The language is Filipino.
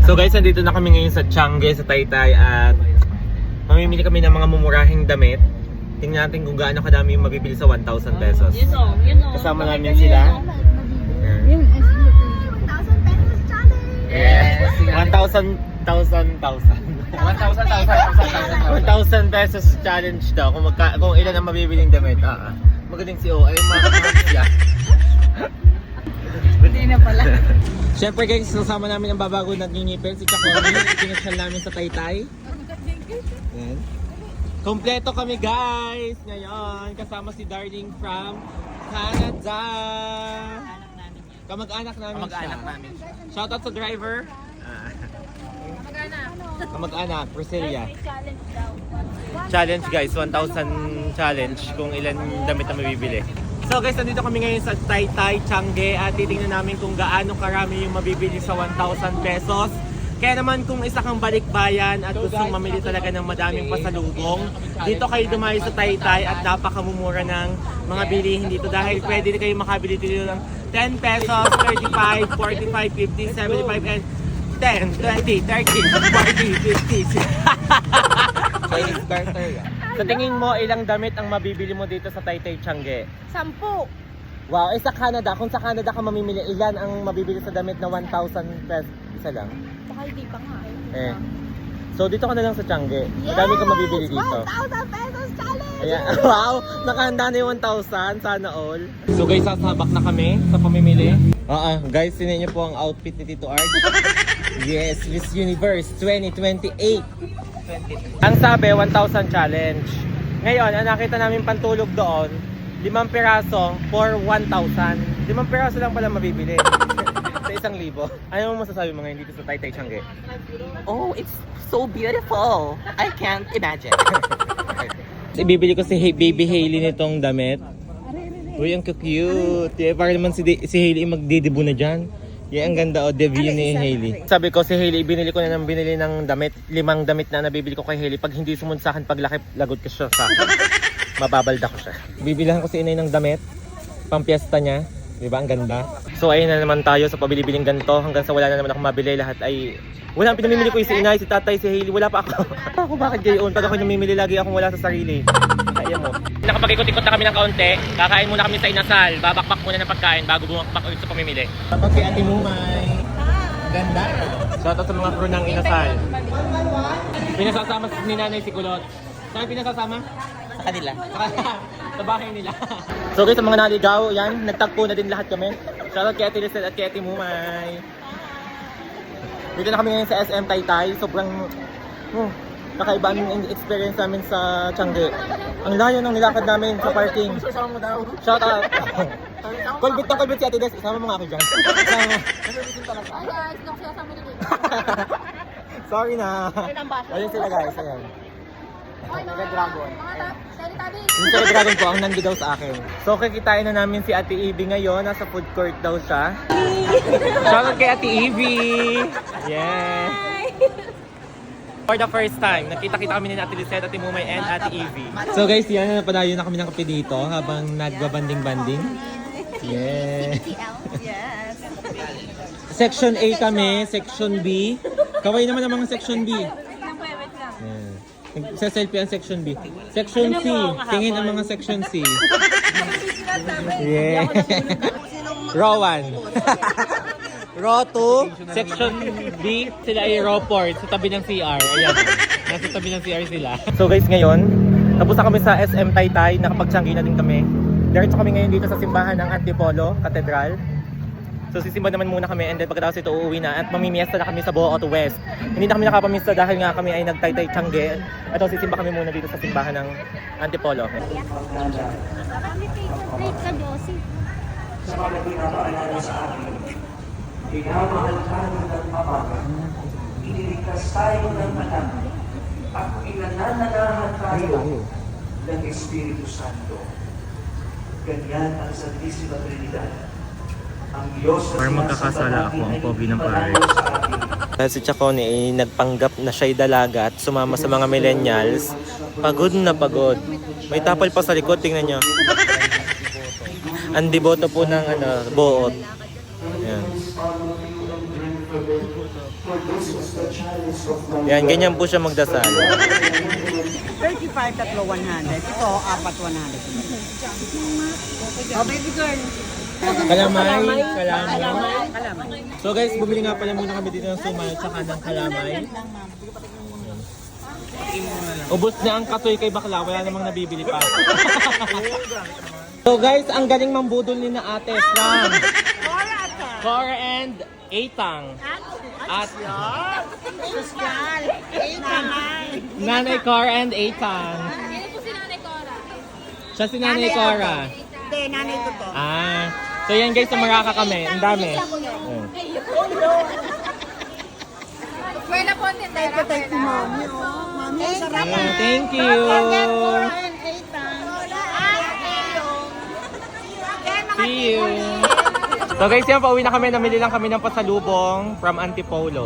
So guys, nandito na kami ngayon sa Changi, sa Taytay at mamimili kami ng mga mumurahing damit. Tingnan natin kung gaano kadami yung mabibili sa 1,000 pesos. Kasama namin sila. Yung Yes! 1,000 pesos challenge daw kung ilan ang mabibiling damit. Magaling si O. Ay, siya. Hindi na pala. Siyempre guys, kasama namin ang babago nagninipin, si Chaconi. Pinasyal namin sa Taytay. Yan. Kompleto kami guys! Ngayon, kasama si Darling from Canada. Kamag-anak namin siya. Shoutout sa driver. Kamag-anak, Priscilla. Challenge guys, 1,000 challenge kung ilan damit na mabibili. So guys, nandito kami ngayon sa Taytay, Changi at titingnan namin kung gaano karami yung mabibili sa 1,000 pesos. Kaya naman kung isa kang balikbayan at gustong mamili talaga ng madaming pasalubong, dito kayo dumayo sa Taytay at napakamumura ng mga bilihin dito dahil pwede kayo makabili dito ng 10 pesos, 35, 45, 50, 75, and 10, 20, 30, 40, 50. Chinese starter yan. Sa tingin mo, ilang damit ang mabibili mo dito sa Taytay, Changi? 10. Wow, sa Canada, kung sa Canada ka mamimili, ilan ang mabibili sa damit na 1,000 pesos? Isa lang? Baka hindi pa nga Eh. So dito ka na lang sa Changi. Madami kang mabibili dito. 1,000 pesos challenge! Ayan. Wow! Nakahanda na yung 1,000. Sana all. So guys, sasabak na kami sa pamimili. Guys, sinin niyo po ang outfit ni Tito Art. Yes, Miss Universe 2028. Ang sabi, 1,000 challenge. Ngayon, ang nakita namin pantulog doon, 5 piraso for 1,000. 5 piraso lang pala mabibili. Sa 1,000. Ano mo masasabi mo ngayon dito sa Taytay, Changi? Oh, it's so beautiful. I can't imagine. Ibibili ko si Baby Hailey nitong damit. Uy, ang cute. Yeah, para naman si Hailey magdidibo na dyan. Yeah, ang ganda debut ni Hailey. Sabi ko si Hailey, binili ko na ng binili ng damit. 5 damit na nabibili ko kay Hailey. Pag hindi sumunod sa akin, paglaki, lagot ko siya sa akin. Mababalda ko siya. Bibilihan ko si Inay ng damit. Pampiesta niya. Diba? Ang ganda. So ayun na naman tayo sa pabili-biling ganito. Hanggang sa wala na naman ako mabili. Lahat ay... Wala ang pinamimili ko yung si Inay, si Tatay, si Hailey. Wala pa ako. Ako bakit gayon? Pag ako namimili, lagi akong wala sa sarili. Kaya mo. Nakapag-ikot-ikot na kami ng kaunti. Kakain muna kami sa inasal. Babakbak muna ng pagkain bago bumakbak ulit sa pamimili. Tapos si Ate Mumay. Ganda. Shoutout sa mga crew ng inasal. Pinasasama ni Nanay si Kulot. Saan pinasasama? Sa kanila. Sa bahay nila. So guys, sa mga naligaw, yan, nagtagpo na din lahat kami. Shoutout kay Ate Lizette at kay Ate Mumay. Dito na kami ngayon sa SM Taytay. Sobrang kakaiba ang experience namin sa Changi. Ang layo ng nilakad namin sa parking. Shoutout. Kulbit ng kulbit si Ate Des. Isama mo nga ako dyan. Isama. Ay guys, nung sinasama nila. Sorry na. Ayun sila guys. Ayan. Mga dragon. Mga tabi. Yung Cherry Dragon po ang nandidaw sa akin. So kikitain na namin si Ate Evie ngayon. Nasa food court daw siya. Shoutout kay Ate Evie! Yeah! For the first time, nakita-kita kami ni Ate Lizette, Ate Mumay, and Ate Evie. So guys, yan, napadayo na kami ng kape dito habang nagbabanding-banding. Yeah! Yes. Section A kami, Section B. Kaway naman ang mga Section B. Wait lang. Sa selfie ang Section B. Section C, tingin ang mga Section C. Yeah! Row 1. Row 2, Section B, sila ay row 4 sa tabi ng CR. Ayan, nasa tabi ng CR sila. So guys, ngayon, tapos na kami sa SM Taytay, nakapag-Changi na din kami. Diretso kami ngayon dito sa simbahan ng Antipolo Cathedral. So sisimba naman muna kami and then pagkatapos ito uuwi na at mamimiesta na kami sa Bohot West. Hindi na kami nakapamiesta dahil nga kami ay nagtaytay Changi. Ito sisimba kami muna dito sa simbahan ng Antipolo. Sa mga pinapaalala sa atin, pinamahal tayo ng Ama, iniligtas tayo ng Anak, at inananalahan tayo ng Espiritu Santo. Ganyan ang Santisima Trinidad. Ang Diyos na Parang magkakasala ako, ang pogi ng pare. pare. Si Chaconi ay nagpanggap na siya'y dalaga at sumama sa mga millennials. Pagod na pagod. May tapal pa sa likod, tingnan nyo. Ang deboto po ng boot. Ayan. Jesus, the chalice of my Yan, ganyan po siya magdasal. 35, tatlo, 100. Ito, 4, 100. Oh, baby girl. Kalamay. So guys, bumili nga pala muna kami dito ng suman at saka ng kalamay. Ubus na ang katoy kay bakla, wala namang nabibili pa. So guys, ang galing mambudol ni na ate from Cora and Etang. At Nanay Cora and Etang. Sino po si Nanay Cora? Siya si Nanay Cora. Hindi, nanay ko to. So yan guys, sumaraka kami. Ang dami. Ayan. Pwede po ang tindera. Mami, sarap. Thank you. See you. So guys, yan, pauwi na kami. Namili lang kami ng pasalubong from Antipolo.